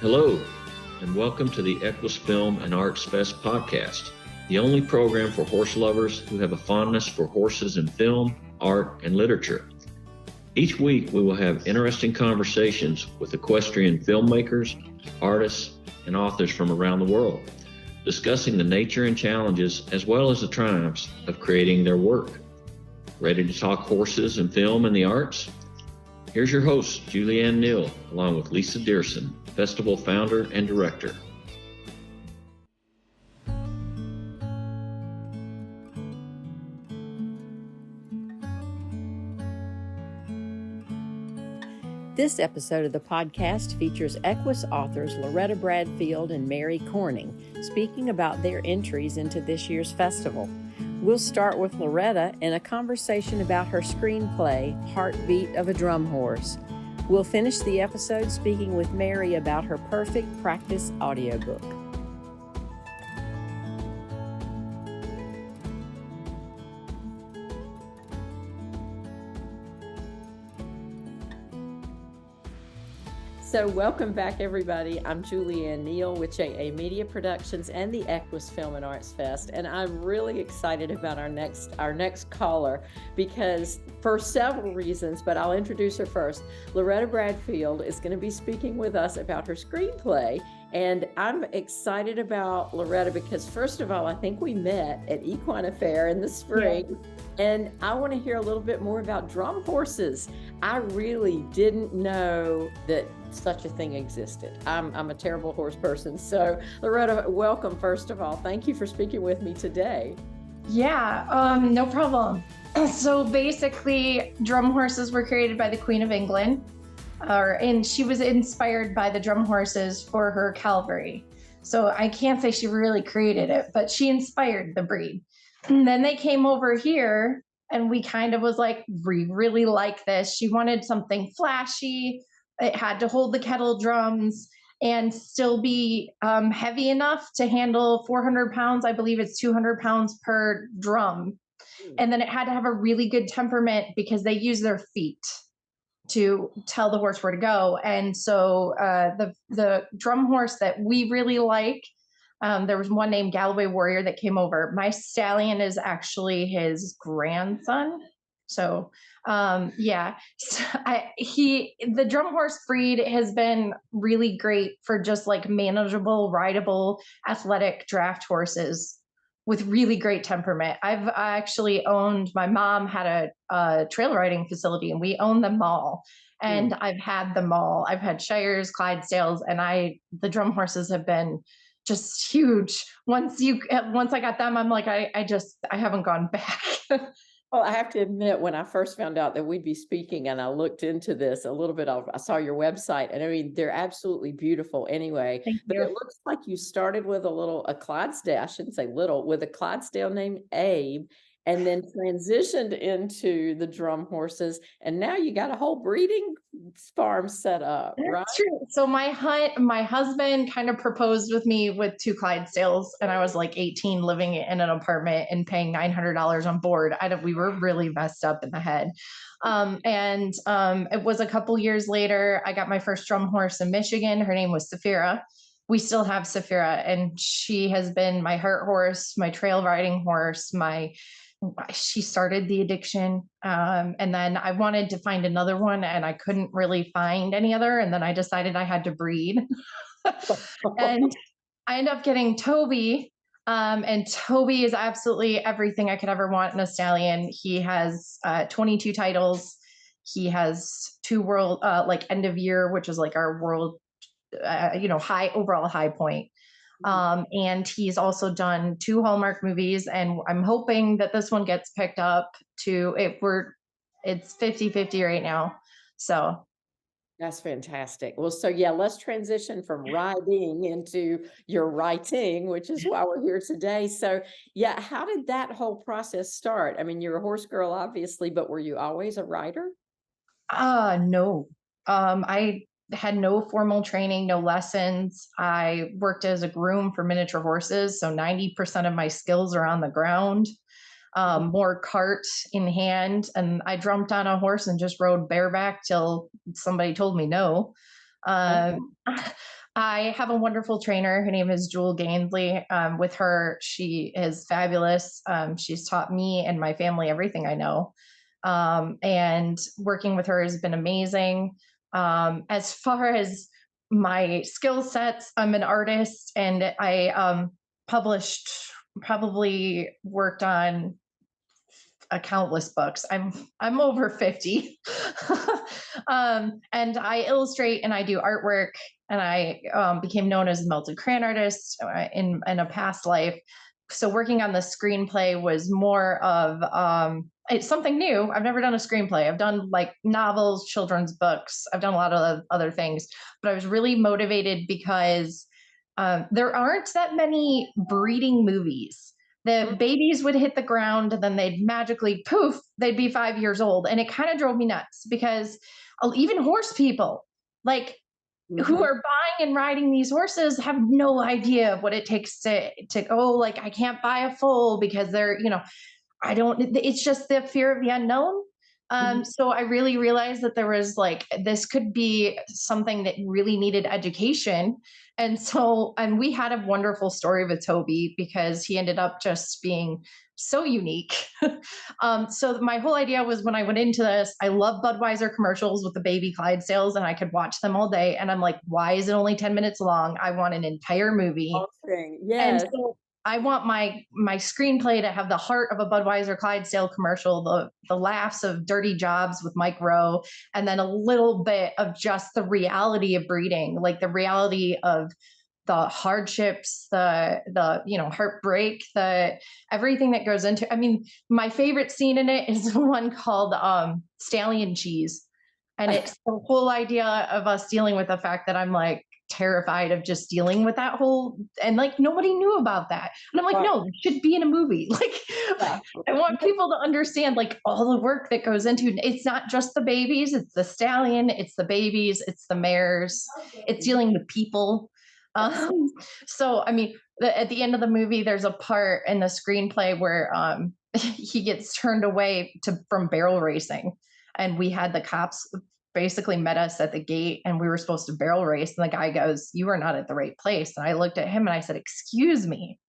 Hello, and welcome to the Equus Film and Arts Fest podcast, the only program for horse lovers who have a fondness for horses in film, art, and literature. Each week, we will have interesting conversations with equestrian filmmakers, artists, and authors from around the world, discussing the nature and challenges as well as the triumphs of creating their work. Ready to talk horses and film and the arts? Here's your host, Julianne Neal, along with Lisa Dearson, festival founder and director. This episode of the podcast features Equus authors Loretta Bradfield and Mary Corning speaking about their entries into this year's festival. We'll start with Loretta in a conversation about her screenplay, Heartbeat of a DrumHorse. We'll finish the episode speaking with Mary about her Perfect Practice audiobook. So welcome back, everybody. I'm Julianne Neal with JA Media Productions and the Equus Film and Arts Fest, and I'm really excited about our next caller because for several reasons, but I'll introduce her first. Loretta Bradfield is going to be speaking with us about her screenplay, and I'm excited about Loretta because, first of all, I think we met at Equine Affair in the spring. Yeah. And I want to hear a little bit more about drum horses. I really didn't know that such a thing existed. I'm a terrible horse person. So Loretta, welcome, first of all. Thank you for speaking with me today. Yeah, no problem. So basically, drum horses were created by the Queen of England, and she was inspired by the drum horses for her cavalry. So I can't say she really created it, but she inspired the breed. And then they came over here and we kind of was like, we really like this. She wanted something flashy. It had to hold the kettle drums and still be heavy enough to handle 400 pounds. I believe it's 200 pounds per drum. And then it had to have a really good temperament because they use their feet to tell the horse where to go. And so the drum horse that we really like, there was one named Galloway Warrior that came over. My stallion is actually his grandson. So, yeah, the drum horse breed has been really great for just like manageable, rideable, athletic draft horses with really great temperament. I actually owned, my mom had a trail riding facility and we owned them all. And I've had them all. I've had Shires, Clydesdales, and the drum horses have been just huge. Once I got them, I'm like, I haven't gone back. Well, I have to admit, when I first found out that we'd be speaking and I looked into this a little bit, I saw your website, and I mean, they're absolutely beautiful anyway. But it looks like you started with a Clydesdale, I shouldn't say little, with a Clydesdale named Abe, and then transitioned into the drum horses, and now you got a whole breeding farm set up, right? That's true. So my husband kind of proposed with me with 2 Clydesdales, and I was like 18, living in an apartment and paying $900 on board. We were really messed up in the head. It was a couple years later, I got my first drum horse in Michigan. Her name was Saphira. We still have Saphira, and she has been my heart horse, my trail riding horse, she started the addiction. And then I wanted to find another one and I couldn't really find any other. And then I decided I had to breed and I ended up getting Toby. And Toby is absolutely everything I could ever want in a stallion. He has 22 titles. He has 2 world, end of year, which is like our world, overall high point. And he's also done 2 Hallmark movies, and I'm hoping that this one gets picked up to it's 50-50 right now. So that's fantastic. Well, so yeah, let's transition from riding into your writing, which is why we're here today. So yeah, how did that whole process start? I mean, you're a horse girl, obviously, but were you always a rider? No. I had no formal training, no lessons. I worked as a groom for miniature horses. So 90% of my skills are on the ground, more cart in hand. And I jumped on a horse and just rode bareback till somebody told me no. Um, I have a wonderful trainer. Her name is Jewel Gainsley. With her, she is fabulous. She's taught me and my family everything I know. And working with her has been amazing. As far as my skill sets, I'm an artist and I published, probably worked on countless books. I'm over 50. And I illustrate and I do artwork, and I became known as a melted crayon artist in a past life. So working on the screenplay was more of it's something new. I've never done a screenplay. I've done like novels, children's books. I've done a lot of other things, but I was really motivated because there aren't that many breeding movies. The babies would hit the ground and then they'd magically poof, they'd be 5 years old. And it kind of drove me nuts because even horse people, like who are buying and riding these horses, have no idea what it takes to go. Like, I can't buy a foal because they're, I don't, it's just the fear of the unknown. So I really realized that there was like, this could be something that really needed education. And we had a wonderful story with Toby because he ended up just being so unique. So my whole idea was, when I went into this, I love Budweiser commercials with the baby Clydesdales and I could watch them all day. And I'm like, why is it only 10 minutes long? I want an entire movie. Thing. And Yes. so I want my screenplay to have the heart of a Budweiser Clydesdale commercial, the laughs of Dirty Jobs with Mike Rowe, and then a little bit of just the reality of breeding, like the reality of the hardships, the heartbreak, the everything that goes into. I mean, my favorite scene in it is the one called Stallion Cheese, and it's the whole idea of us dealing with the fact that I'm like terrified of just dealing with that whole, and like nobody knew about that, and I'm like, no, it should be in a movie. Like, I want people to understand like all the work that goes into it. It's not just the babies, it's the stallion, it's the babies, it's the mares, it's dealing with people. So I mean, at the end of the movie, there's a part in the screenplay where he gets turned away from barrel racing, and we had the cops basically met us at the gate, and we were supposed to barrel race, and the guy goes, "You are not at the right place." And I looked at him and I said, "Excuse me,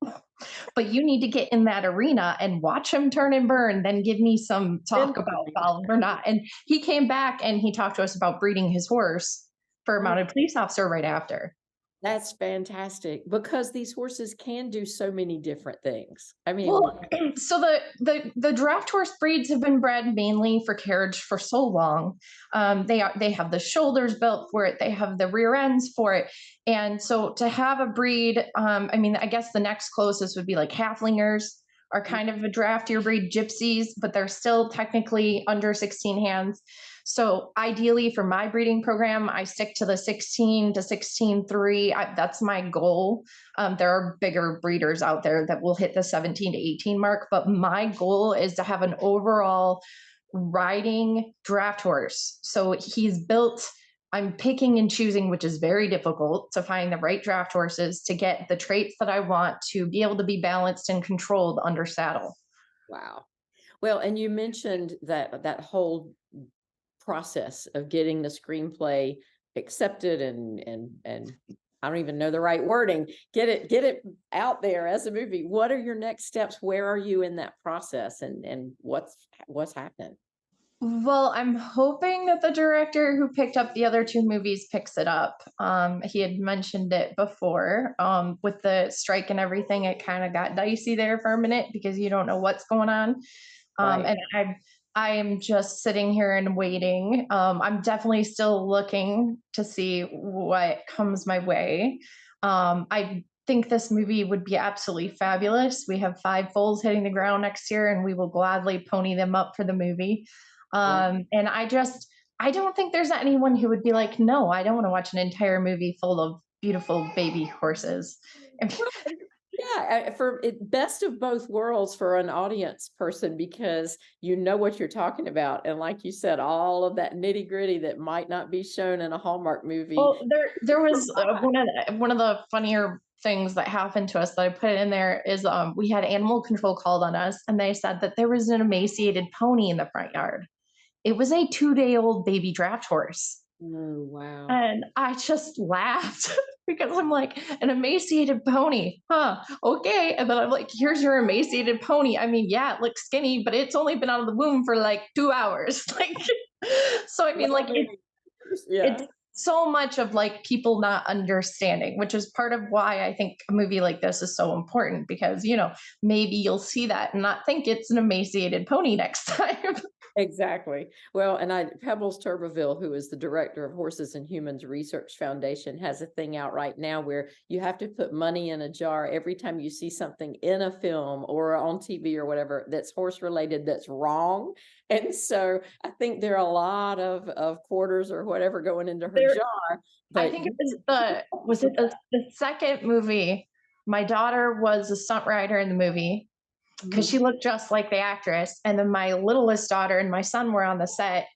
but you need to get in that arena and watch him turn and burn, then give me some talk about foul or not." And he came back and he talked to us about breeding his horse for a mounted police officer right after. That's fantastic, because these horses can do so many different things. I mean, Well, so the draft horse breeds have been bred mainly for carriage for so long. They have the shoulders built for it. They have the rear ends for it. And so to have a breed, I mean, I guess the next closest would be like halflingers are kind of a draftier breed, gypsies, but they're still technically under 16 hands. So ideally for my breeding program, I stick to the 16 to 16.3. That's my goal. There are bigger breeders out there that will hit the 17 to 18 mark, but my goal is to have an overall riding draft horse. So he's built, I'm picking and choosing, which is very difficult to find the right draft horses to get the traits that I want to be able to be balanced and controlled under saddle. wow. Well, and you mentioned that whole process of getting the screenplay accepted and I don't even know the right wording, get it out there as a movie. What are your next steps? Where are you in that process, and what's happening? Well, I'm hoping that the director who picked up the other two movies picks it up. He had mentioned it before. With the strike and everything, it kind of got dicey there for a minute because you don't know what's going on. And I am just sitting here and waiting. I'm definitely still looking to see what comes my way. I think this movie would be absolutely fabulous. We have 5 foals hitting the ground next year, and we will gladly pony them up for the movie. And I don't think there's anyone who would be like, no, I don't want to watch an entire movie full of beautiful baby horses. Yeah, for best of both worlds for an audience person, because you know what you're talking about, and like you said, all of that nitty gritty that might not be shown in a Hallmark movie. Well, there was one of the funnier things that happened to us that I put in there is we had animal control called on us, and they said that there was an emaciated pony in the front yard. It was a 2-day-old baby draft horse. Oh, wow. And I just laughed because I'm like, an emaciated pony, huh? Okay. And then I'm like, here's your emaciated pony. I mean, yeah, it looks skinny, but it's only been out of the womb for like 2 hours. Like, so I mean, like, Yeah. it's so much of like people not understanding, which is part of why I think a movie like this is so important, because, maybe you'll see that and not think it's an emaciated pony next time. Exactly. Well, and Pebbles Turbeville, who is the director of Horses and Humans Research Foundation, has a thing out right now where you have to put money in a jar every time you see something in a film or on TV or whatever that's horse related that's wrong. And so I think there are a lot of quarters or whatever going into her There, jar. I But think it was it the second movie? My daughter was a stunt rider in the movie because she looked just like the actress. And then my littlest daughter and my son were on the set,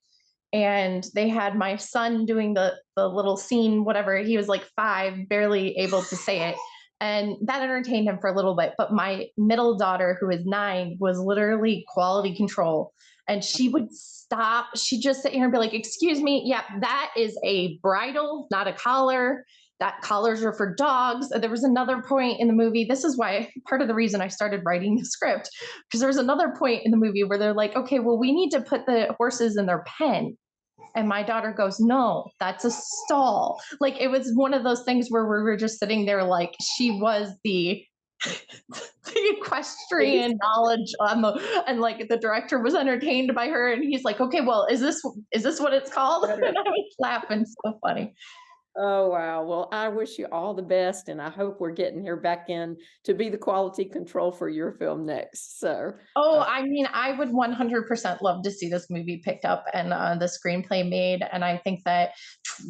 and they had my son doing the little scene, whatever. He was like 5, barely able to say it. And that entertained him for a little bit. But my middle daughter, who is 9, was literally quality control. And she would stop. She'd just sit here and be like, excuse me. Yeah, that is a bridle, not a collar. That collars are for dogs. There was another point in the movie. This is why part of the reason I started writing the script, because there was another point in the movie where they're like, okay, well, we need to put the horses in their pen. And my daughter goes, no, that's a stall. Like, it was one of those things where we were just sitting there like she was the the equestrian knowledge on and like the director was entertained by her, and he's like, okay, well, is this what it's called? And I was laughing, so funny. oh, wow. Well, I wish you all the best, and I hope we're getting her back in to be the quality control for your film next. So, Oh, I mean, I would 100% love to see this movie picked up and the screenplay made. And I think that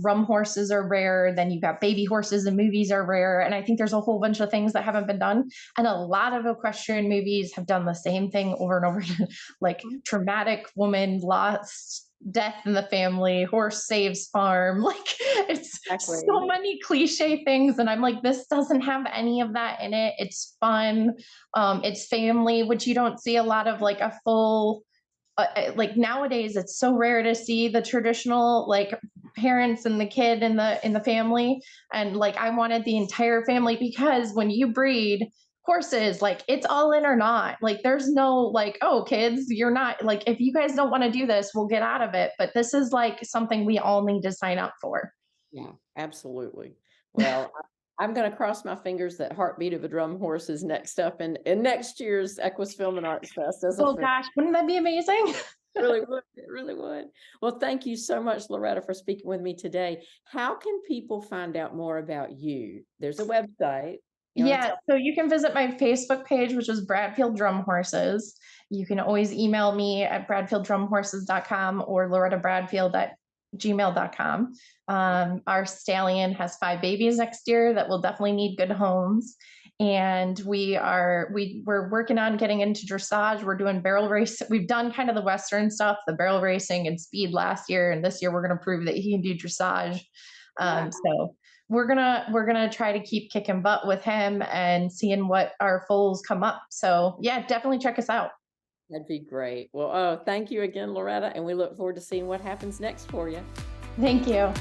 drum horses are rare. Then you've got baby horses in movies are rare. And I think there's a whole bunch of things that haven't been done. And a lot of equestrian movies have done the same thing over and over again, like traumatic woman lost, death in the family, horse saves farm. Like, it's exactly. so many cliche things. And I'm like, this doesn't have any of that in it. It's fun. It's family, which you don't see a lot of, like a full like nowadays. It's so rare to see the traditional like parents and the kid in the family. And like, I wanted the entire family, because when you breed horses, like, it's all in or not. Like, there's no like, oh, kids, you're not, like, if you guys don't want to do this, we'll get out of it. But this is like something we all need to sign up for. Yeah, absolutely. Well, I'm going to cross my fingers that Heartbeat of a Drum Horse is next up in next year's Equus Film and Arts Fest as a Oh film. gosh, wouldn't that be amazing? It really would. It really would. Well, thank you so much, Loretta, for speaking with me today. How can people find out more about you? There's a website. Yeah, so you can visit my Facebook page, which is Bradfield Drum Horses. You can always email me at bradfielddrumhorses.com or lorettabradfield@gmail.com. Our stallion has 5 babies next year that will definitely need good homes. And we're working on getting into dressage. We're doing barrel race. We've done kind of the Western stuff, the barrel racing and speed last year. And this year we're going to prove that he can do dressage. So we're gonna try to keep kicking butt with him and seeing what our foals come up. So yeah, definitely check us out. That'd be great. Well, oh, thank you again, Loretta, and we look forward to seeing what happens next for you. Thank you.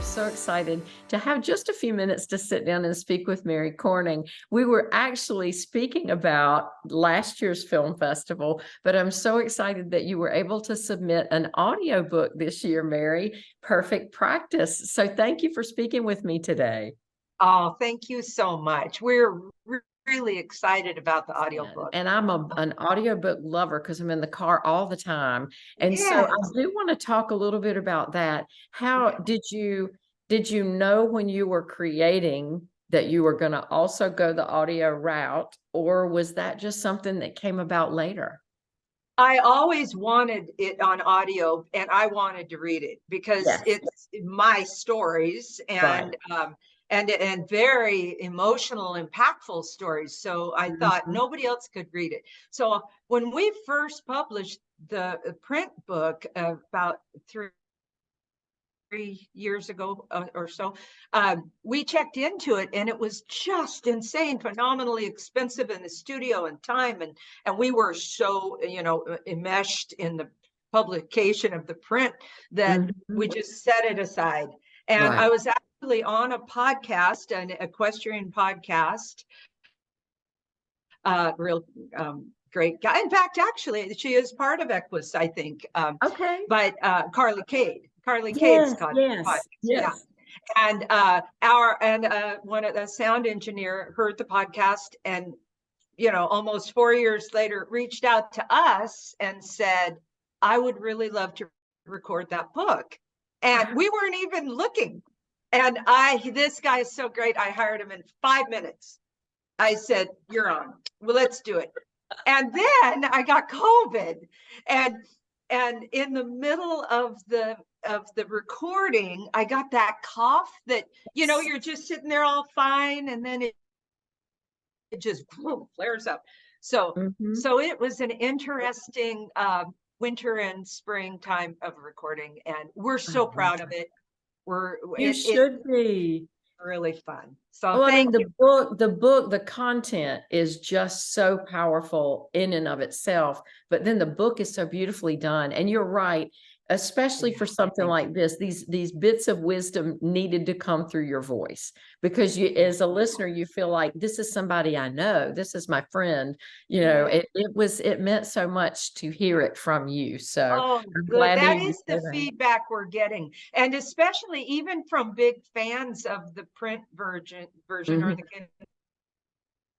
So excited to have just a few minutes to sit down and speak with Mary Corning. We were actually speaking about last year's film festival, but I'm so excited that you were able to submit an audiobook this year, Mary. Perfect practice. So thank you for speaking with me today. Oh, thank you so much. We're really excited about the audiobook. And I'm an audiobook lover because I'm in the car all the time. And Yes. so I do want to talk a little bit about that. How did you know when you were creating that you were going to also go the audio route, or was that just something that came about later? I always wanted it on audio, and I wanted to read it because it's my stories and and very emotional, impactful stories. So I thought nobody else could read it. So when we first published the print book about 3 years ago or so, we checked into it, and it was just insane, phenomenally expensive in the studio and time, and we were so, you know, enmeshed in the publication of the print that we just set it aside. And I was actually on a podcast, an equestrian podcast, real great guy. In fact, actually, she is part of Equus, I think. Okay. But Carly Cade's yes. Yeah. And one of the sound engineer heard the podcast, and, you know, almost 4 years later, reached out to us and said, I would really love to record that book. And we weren't even looking. And this guy is so great. I hired him in 5 minutes. I said, you're on. Well, let's do it. And then I got COVID, and in the middle of the recording, I got that cough that, you know, you're just sitting there all fine, and then it just flares up. So so it was an interesting winter and spring time of recording, and we're so proud of it. You should be. Really fun. So well, I mean, the book, the content is just so powerful in and of itself, but then the book is so beautifully done. And you're right, especially for something like this, these bits of wisdom needed to come through your voice, because you, as a listener, you feel like this is somebody I know, this is my friend, you know. It meant so much to hear it from you. So I'm glad that is the feedback we're getting, and especially even from big fans of the print version or the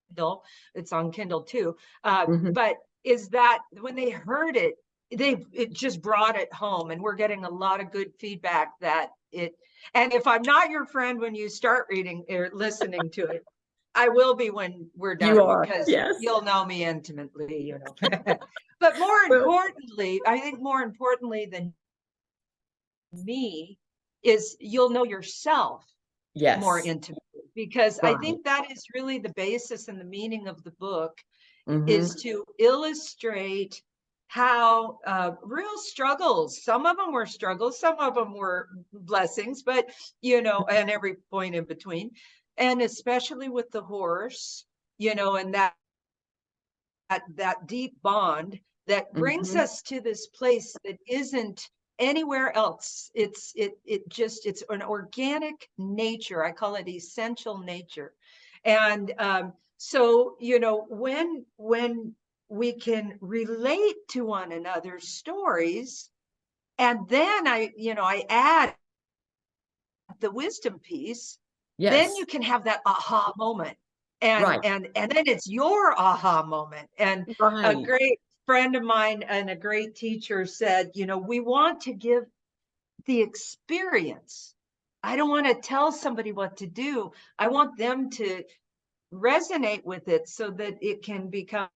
Kindle. It's on Kindle too, but is that when they heard it, it just brought it home, and we're getting a lot of good feedback that it. And if I'm not your friend when you start reading or listening to it, I will be when we're done, because you'll know me intimately, you know. But more importantly, I think more importantly than me is you'll know yourself more intimately, because I think that is really the basis and the meaning of the book, is to illustrate how real struggles, some of them were struggles, some of them were blessings, but, you know, and every point in between, and especially with the horse, you know, and that deep bond that brings us to this place that isn't anywhere else. It's an organic nature. I call it essential nature. And so, you know, when we can relate to one another's stories, and then I add the wisdom piece, then you can have that aha moment, and then it's your aha moment. And a great friend of mine and a great teacher said, you know, we want to give the experience. I don't want to tell somebody what to do. I want them to resonate with it so that it can become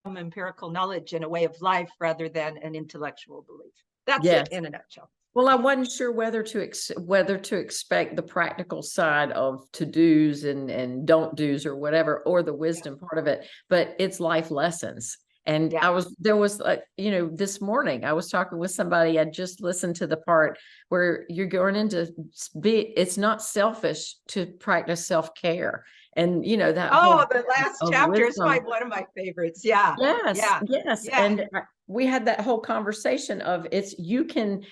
empirical knowledge and a way of life rather than an intellectual belief. That's it in a nutshell. Well, I wasn't sure whether to expect the practical side of to-dos and don't do's or whatever, or the wisdom part of it, but it's life lessons. And there was this morning I was talking with somebody. I just listened to the part where you're going into it's not selfish to practice self-care. And you know that the last chapter is one of my favorites. Yes. And we had that whole conversation of you can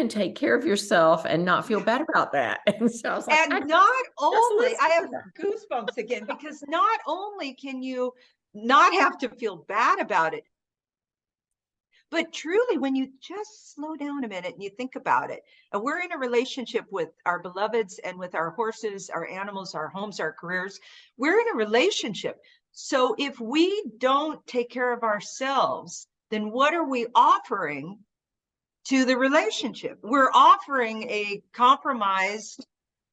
take care of yourself and not feel bad about that. And so I was like, and not only I have goosebumps again, because not only can you not have to feel bad about it, but truly, when you just slow down a minute and you think about it, and we're in a relationship with our beloveds and with our horses, our animals, our homes, our careers, we're in a relationship. So if we don't take care of ourselves, then what are we offering to the relationship? We're offering a compromised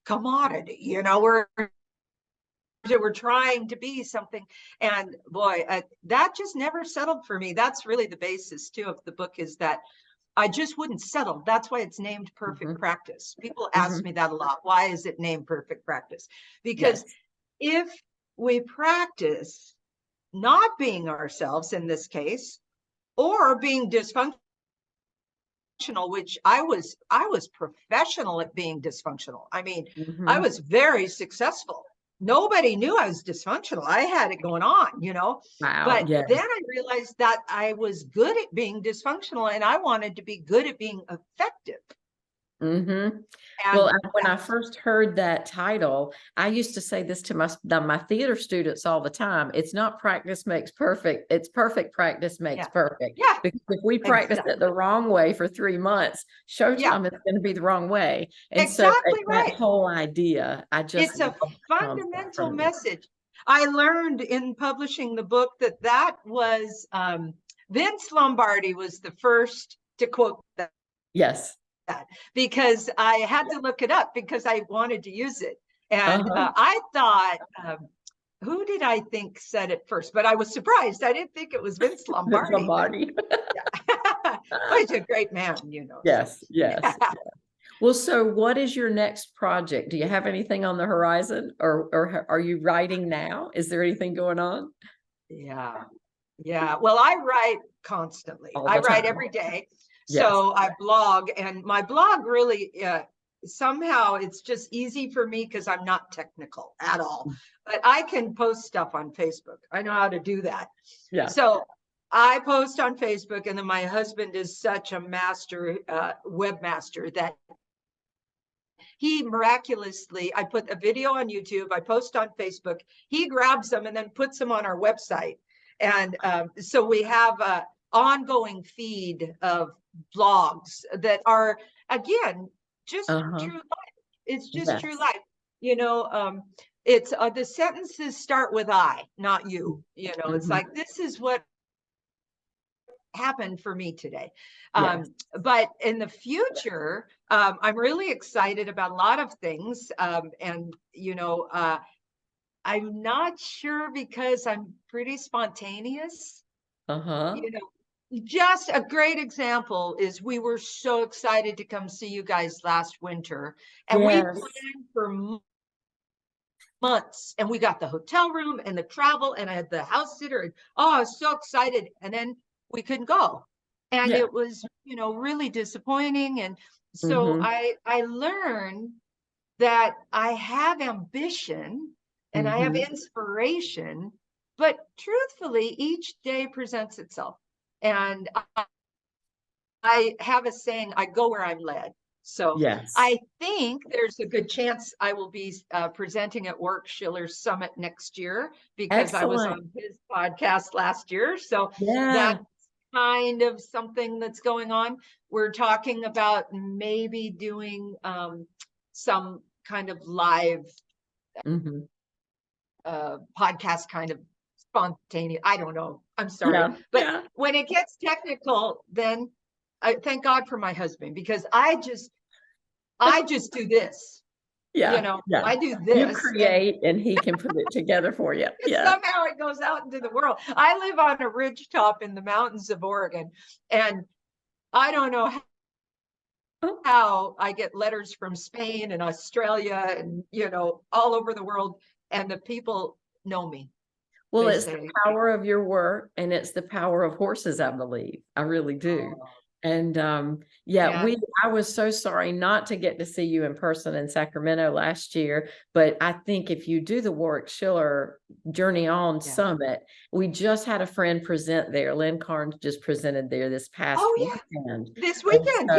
commodity. You know, we're trying to be something, and boy, that just never settled for me. That's really the basis too of the book, is that I just wouldn't settle. That's why it's named Perfect Practice. People ask me that a lot. Why is it named Perfect Practice? Because if we practice not being ourselves in this case, or being dysfunctional which I was professional at being dysfunctional. I mean, I Mhm. was very successful. Nobody knew I was dysfunctional. I had it going on, Wow. But Yeah. then I realized that I was good at being dysfunctional and I wanted to be good at being effective. Mm-hmm. Well, And when I first heard that title, I used to say this to my theater students all the time. It's not practice makes perfect. It's perfect practice makes yeah, perfect. yeah, Because if we practice exactly. it the wrong way for 3 months, Yeah, showtime is going to be the wrong way. And so exactly that right. whole idea, I just It's a love the concept fundamental from you. message. I learned in publishing the book that was Vince Lombardi was the first to quote that. Yes. Because I had to look it up because I wanted to use it. And Uh-huh. I thought, who did I think said it first? But I was surprised. I didn't think it was Vince Vince Lombardi. Lombardi. Oh, he's a great man, Yes, yes. Yeah. Well, so what is your next project? Do you have anything on the horizon, or are you writing now? Is there anything going on? Yeah. Yeah. Well, I write constantly. All I the write time. every day. Yes. So I blog, and my blog really somehow it's just easy for me because I'm not technical at all. But I can post stuff on Facebook. I know how to do that. Yeah. So I post on Facebook, and then my husband is such a master webmaster that he miraculously, I put a video on YouTube, I post on Facebook, he grabs them and then puts them on our website. And so we have an ongoing feed of blogs that are, again, just true life. It's just true life. It's the sentences start with I, not you. It's like, this is what happened for me today. Yes. But in the future, I'm really excited about a lot of things. And I'm not sure because I'm pretty spontaneous. Just a great example is we were so excited to come see you guys last winter, and we planned for months, and we got the hotel room and the travel, and I had the house sitter, and I was so excited, and then we couldn't go, and it was really disappointing. And so I learned that I have ambition and I have inspiration, but truthfully each day presents itself, and I have a saying, I go where I'm led. So I think there's a good chance I will be presenting at Work Schiller's Summit next year, because I was on his podcast last year. So that's kind of something that's going on. We're talking about maybe doing some kind of live podcast, kind of spontaneous. I don't know. I'm sorry. But when it gets technical, then I thank God for my husband, because I just do this. I do this. You create and he can put it together for you. Somehow it goes out into the world. I live on a ridge top in the mountains of Oregon, and I don't know how I get letters from Spain and Australia and all over the world, and the people know me. Well, it's the power of your work, and it's the power of horses, I believe. I really do. And I was so sorry not to get to see you in person in Sacramento last year, but I think if you do the Warwick Schiller Journey On Summit, we just had a friend present there. Lynn Carnes just presented there this past weekend. This weekend,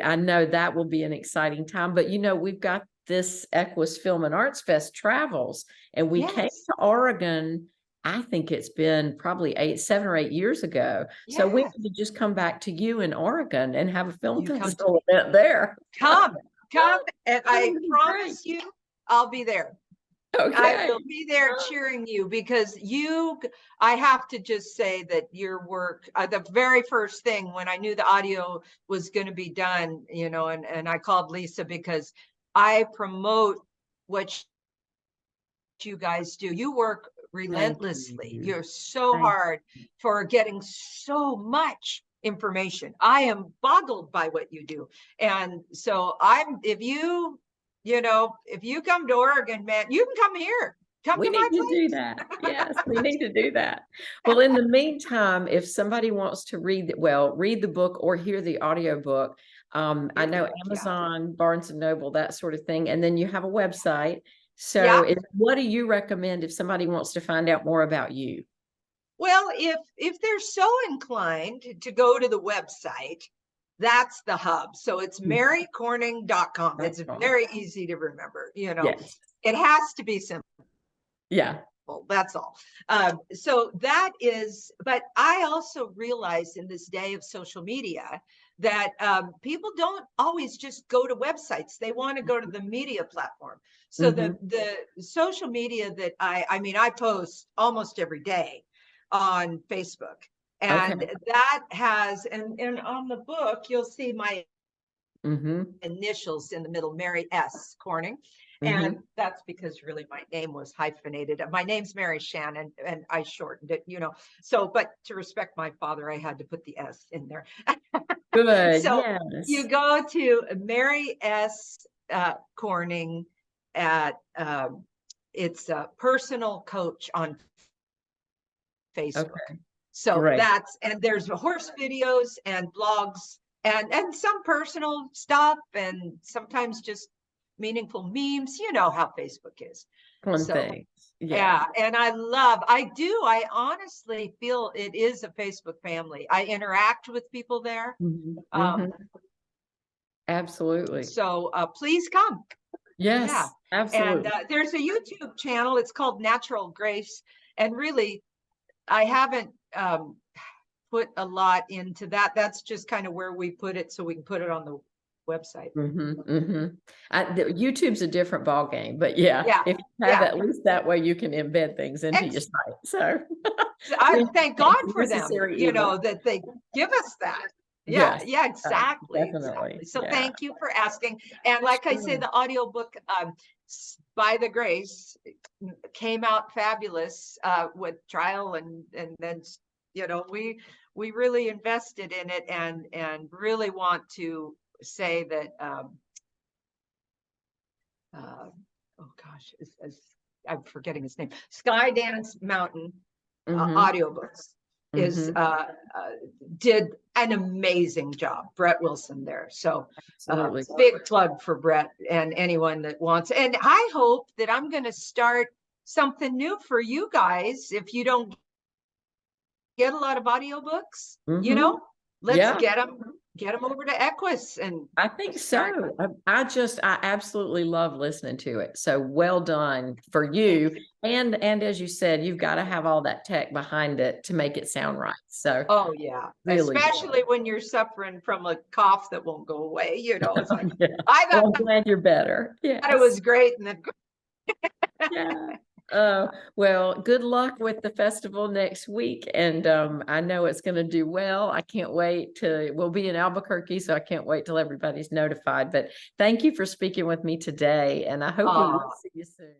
I know that will be an exciting time, but we've got this Equus Film and Arts Fest travels, and we came to Oregon. I think it's been probably 7 or 8 years ago. So we need to just come back to you in Oregon and have a film festival event there. Come, and I promise you, I'll be there. Okay. I will be there cheering you, because I have to just say that your work, the very first thing when I knew the audio was going to be done, and I called Lisa, because I promote what you guys do. You work relentlessly. You're so hard for getting so much information. I am boggled by what you do. And so if you come to Oregon, man, you can come here Come we to need my to place. do that. Yes, we need to do that. Well, in the meantime, if somebody wants to read the book or hear the audiobook, I know Amazon, Barnes and Noble, that sort of thing. And then you have a website. So what do you recommend if somebody wants to find out more about you? Well, if they're so inclined to go to the website, that's the hub. So it's marycorning.com. It's very easy to remember, Yes. It has to be simple. Yeah. That's all. So that is, but I also realize in this day of social media that people don't always just go to websites. They want to go to the media platform. So the social media that I post almost every day on Facebook, and that has, and on the book, you'll see my initials in the middle, Mary S. Corning. And that's because really my name was hyphenated. My name's Mary Shannon, and I shortened it, So, but to respect my father, I had to put the S in there. Good. So yes. You go to Mary S. Corning at it's a personal coach on Facebook. So that's, and there's horse videos and blogs and some personal stuff, and sometimes just meaningful memes. You know how Facebook is. Thing. Yeah. And I honestly feel it is a Facebook family. I interact with people there. Absolutely. So please come. Yes, absolutely. And there's a YouTube channel. It's called Natural Grace. And really, I haven't put a lot into that. That's just kind of where we put it so we can put it on the website. YouTube's a different ball game, but if you have at least that way, you can embed things into your site. So I thank God for them, that they give us that. Yeah, exactly. Definitely. So thank you for asking. And like I say, the audiobook, By the Grace, came out fabulous with trial, and then we really invested in it, and really want to say that I'm forgetting his name, Skydance Mountain audiobooks did an amazing job. Brett Wilson there. So big plug for Brett and anyone that wants. And I hope that I'm going to start something new for you guys. If you don't get a lot of audiobooks, let's get them over to Equus. And I think so. I absolutely love listening to it. So well done for you. And as you said, you've got to have all that tech behind it to make it sound right. So really especially when you're suffering from a cough that won't go away. It's like, I'm glad you're better. Yeah, it was great. And then well, good luck with the festival next week. And I know it's going to do well. I can't wait we'll be in Albuquerque, so I can't wait till everybody's notified. But thank you for speaking with me today, and I hope we will see you soon.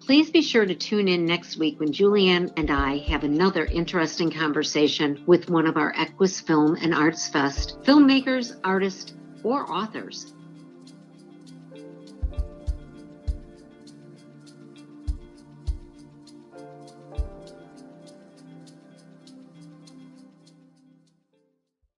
Please be sure to tune in next week when Julianne and I have another interesting conversation with one of our Equus Film and Arts Fest filmmakers, artists, or authors.